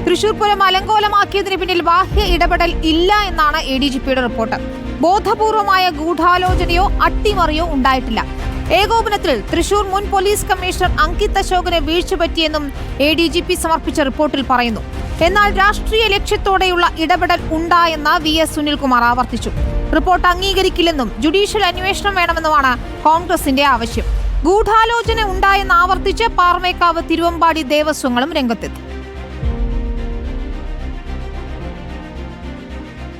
തൃശൂർ പൂരം അലങ്കോലമാക്കിയതിന് പിന്നിൽ ബാഹ്യ ഇടപെടൽ ഇല്ല എന്നാണ് ADGPയുടെ റിപ്പോർട്ട്. ബോധപൂർവമായ ഗൂഢാലോചനയോ അട്ടിമറിയോ ഉണ്ടായിട്ടില്ല. ഏകോപനത്തിൽ തൃശൂർ മുൻ പോലീസ് കമ്മീഷണർ അങ്കിത് അശോകന് വീഴ്ച പറ്റിയെന്നും ADGP സമർപ്പിച്ച റിപ്പോർട്ടിൽ പറയുന്നു. എന്നാൽ രാഷ്ട്രീയ ലക്ഷ്യത്തോടെയുള്ള ഇടപെടൽ ഉണ്ടായെന്ന് VS സുനിൽകുമാർ ആവർത്തിച്ചു. റിപ്പോർട്ട് അംഗീകരിക്കില്ലെന്നും ജുഡീഷ്യൽ അന്വേഷണം വേണമെന്നുമാണ് കോൺഗ്രസിന്റെ ആവശ്യം. ഗൂഢാലോചന ഉണ്ടായെന്ന് ആവർത്തിച്ച് പാറമേക്കാവ് തിരുവമ്പാടി ദേവസ്വങ്ങളും രംഗത്തെത്തി.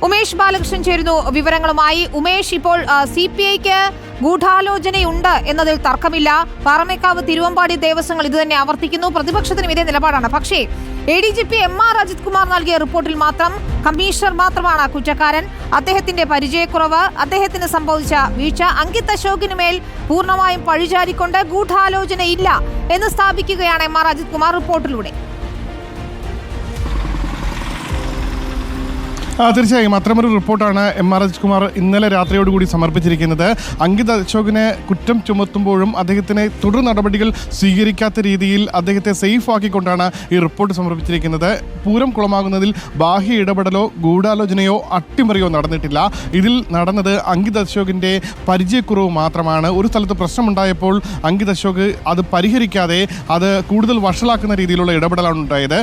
ഉമേഷ് ബാലകൃഷ്ണൻ ചേരുന്നു വിവരങ്ങളുമായി. ഉമേഷ്, ഇപ്പോൾ CPIക്ക് ഗൂഢാലോചനയുണ്ട് എന്നതിൽ തർക്കമില്ല. പാറമേക്കാവ് തിരുവമ്പാടി ദേവസ്വങ്ങൾ ഇത് തന്നെ ആവർത്തിക്കുന്നു. പ്രതിപക്ഷത്തിനും ഇതേ നിലപാടാണ്. പക്ഷേ ADGP MR അജിത് കുമാർ നൽകിയ റിപ്പോർട്ടിൽ മാത്രം കമ്മീഷണർ മാത്രമാണ് കുറ്റക്കാരൻ, അദ്ദേഹത്തിന്റെ പരിചയക്കുറവ്, അദ്ദേഹത്തിന് സംഭവിച്ച വീഴ്ച, അങ്കിത് അശോകിന് മേൽ പൂർണ്ണമായും പഴിചാരിക്കൊണ്ട് ഗൂഢാലോചനയില്ല എന്ന് സ്ഥാപിക്കുകയാണ് MR അജിത് കുമാർ റിപ്പോർട്ടിലൂടെ. തീർച്ചയായും അത്തരമൊരു റിപ്പോർട്ടാണ് MR അജിത് കുമാർ ഇന്നലെ രാത്രിയോടുകൂടി സമർപ്പിച്ചിരിക്കുന്നത്. അങ്കിത് അശോകിനെ കുറ്റം ചുമത്തുമ്പോഴും അദ്ദേഹത്തിന് തുടർ നടപടികൾ സ്വീകരിക്കാത്ത രീതിയിൽ അദ്ദേഹത്തെ സേഫ് ആക്കിക്കൊണ്ടാണ് ഈ റിപ്പോർട്ട് സമർപ്പിച്ചിരിക്കുന്നത്. പൂരം കുളമാകുന്നതിൽ ബാഹ്യ ഇടപെടലോ ഗൂഢാലോചനയോ അട്ടിമറിയോ നടന്നിട്ടില്ല. ഇതിൽ നടന്നത് അങ്കിത് അശോകിൻ്റെ പരിചയക്കുറവ് മാത്രമാണ്. ഒരു സ്ഥലത്ത് പ്രശ്നമുണ്ടായപ്പോൾ അങ്കിത് അശോക് അത് പരിഹരിക്കാതെ അത് കൂടുതൽ വഷളാക്കുന്ന രീതിയിലുള്ള ഇടപെടലാണ് ഉണ്ടായത്.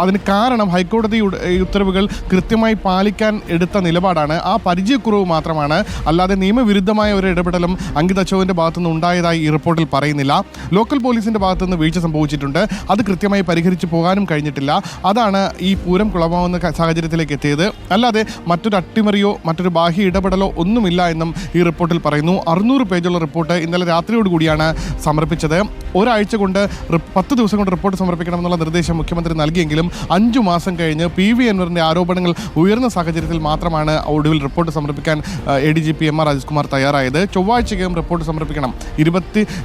അതിന് കാരണം ഹൈക്കോടതി ഉത്തരവുകൾ കൃത്യമായി പാലിക്കാൻ എടുത്ത നിലപാടാണ്. ആ പരിചയക്കുറവ് മാത്രമാണ്, അല്ലാതെ നിയമവിരുദ്ധമായ ഒരു ഇടപെടലും അങ്കിത് അശോകിൻ്റെ ഭാഗത്തുനിന്ന് ഉണ്ടായതായി ഈ റിപ്പോർട്ടിൽ പറയുന്നില്ല. ലോക്കൽ പോലീസിൻ്റെ ഭാഗത്തുനിന്ന് വീഴ്ച സംഭവിച്ചിട്ടുണ്ട്, അത് കൃത്യമായി പരിഹരിച്ച് പോകാനും കഴിഞ്ഞിട്ടില്ല. അതാണ് ഈ പൂരം കുളമാവുന്ന സാഹചര്യത്തിലേക്ക് എത്തിയത്. അല്ലാതെ മറ്റൊരു അട്ടിമറിയോ മറ്റൊരു ബാഹ്യ ഇടപെടലോ ഒന്നുമില്ല എന്നും ഈ റിപ്പോർട്ടിൽ പറയുന്നു. 600 പേജുള്ള റിപ്പോർട്ട് ഇന്നലെ രാത്രിയോടുകൂടിയാണ് സമർപ്പിച്ചത്. ഒരാഴ്ച കൊണ്ട് 10 ദിവസം കൊണ്ട് റിപ്പോർട്ട് സമർപ്പിക്കണമെന്നുള്ള നിർദ്ദേശം മുഖ്യമന്ത്രി നൽകിയെങ്കിലും 5 മാസം കഴിഞ്ഞ് PV അൻവറിൻ്റെ ആരോപണങ്ങൾ ഉയർന്ന സാഹചര്യത്തിൽ മാത്രമാണ് ഒടുവിൽ റിപ്പോർട്ട് സമർപ്പിക്കാൻ ADGP MR അജിത് കുമാർ തയ്യാറായത്. ചൊവ്വാഴ്ചയ്ക്കകം റിപ്പോർട്ട് സമർപ്പിക്കണം,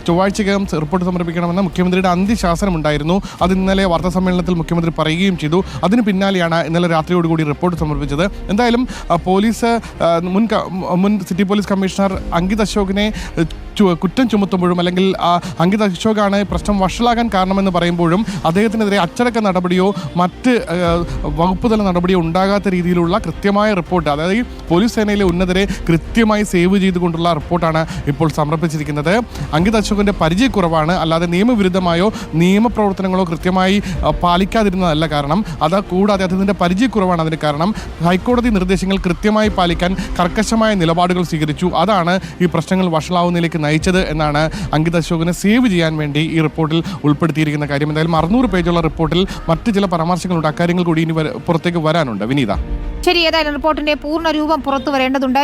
ചൊവ്വാഴ്ചയ്ക്കകം റിപ്പോർട്ട് സമർപ്പിക്കണമെന്ന മുഖ്യമന്ത്രിയുടെ അന്ത്യശാസനം ഉണ്ടായിരുന്നു. അത് ഇന്നലെ വാർത്താസമ്മേളനത്തിൽ മുഖ്യമന്ത്രി പറയുകയും ചെയ്തു. അതിന് പിന്നാലെയാണ് ഇന്നലെ രാത്രിയോടുകൂടി റിപ്പോർട്ട് സമർപ്പിച്ചത്. എന്തായാലും പോലീസ് മുൻ സിറ്റി പോലീസ് കമ്മീഷണർ അങ്കിത് അശോകിനെ കുറ്റം ചുമത്തുമ്പോഴും അല്ലെങ്കിൽ അങ്കിത് അശോകാണ് പ്രശ്നം വഷളാകാൻ കാരണമെന്ന് പറയുമ്പോഴും അദ്ദേഹത്തിനെതിരെ അച്ചടക്ക നടപടിയോ മറ്റ് വകുപ്പ് തല നടപടിയോ ഉണ്ടാകാത്ത രീതിയിലുള്ള കൃത്യമായ റിപ്പോർട്ട്, അതായത് ഈ പോലീസ് സേനയിലെ ഉന്നതരെ കൃത്യമായി സേവ് ചെയ്തുകൊണ്ടുള്ള റിപ്പോർട്ടാണ് ഇപ്പോൾ സമർപ്പിച്ചിരിക്കുന്നത്. അങ്കിത് അശോകിൻ്റെ പരിചയക്കുറവാണ്, അല്ലാതെ നിയമവിരുദ്ധമായോ നിയമപ്രവർത്തനങ്ങളോ കൃത്യമായി പാലിക്കാതിരുന്നതല്ല കാരണം. അത് കൂടാതെ അദ്ദേഹത്തിൻ്റെ പരിചയക്കുറവാണ് അതിന് കാരണം. ഹൈക്കോടതി നിർദ്ദേശങ്ങൾ കൃത്യമായി പാലിക്കാൻ കർക്കശമായ നിലപാടുകൾ സ്വീകരിച്ചു. അതാണ് ഈ പ്രശ്നങ്ങൾ വഷളാവുന്നതിലേക്ക് നയിച്ചത് എന്നാണ് അങ്കിത് അശോകിനെ സേവ് ചെയ്യാൻ വേണ്ടി ഈ റിപ്പോർട്ടിൽ ഉൾപ്പെടുത്തിയിരിക്കുന്ന കാര്യം. എന്തായാലും 600 പേജുള്ള റിപ്പോർട്ടിൽ മറ്റ് ചില പരാമർശങ്ങളുണ്ട്. അക്കാര്യങ്ങൾ കൂടി ഇനി പുറത്തേക്ക് വരാനുണ്ട്. വിനീത, ശരി, ഏതായാലും റിപ്പോർട്ടിന്റെ പൂർണ്ണ രൂപം പുറത്തു വരേണ്ടതുണ്ട്.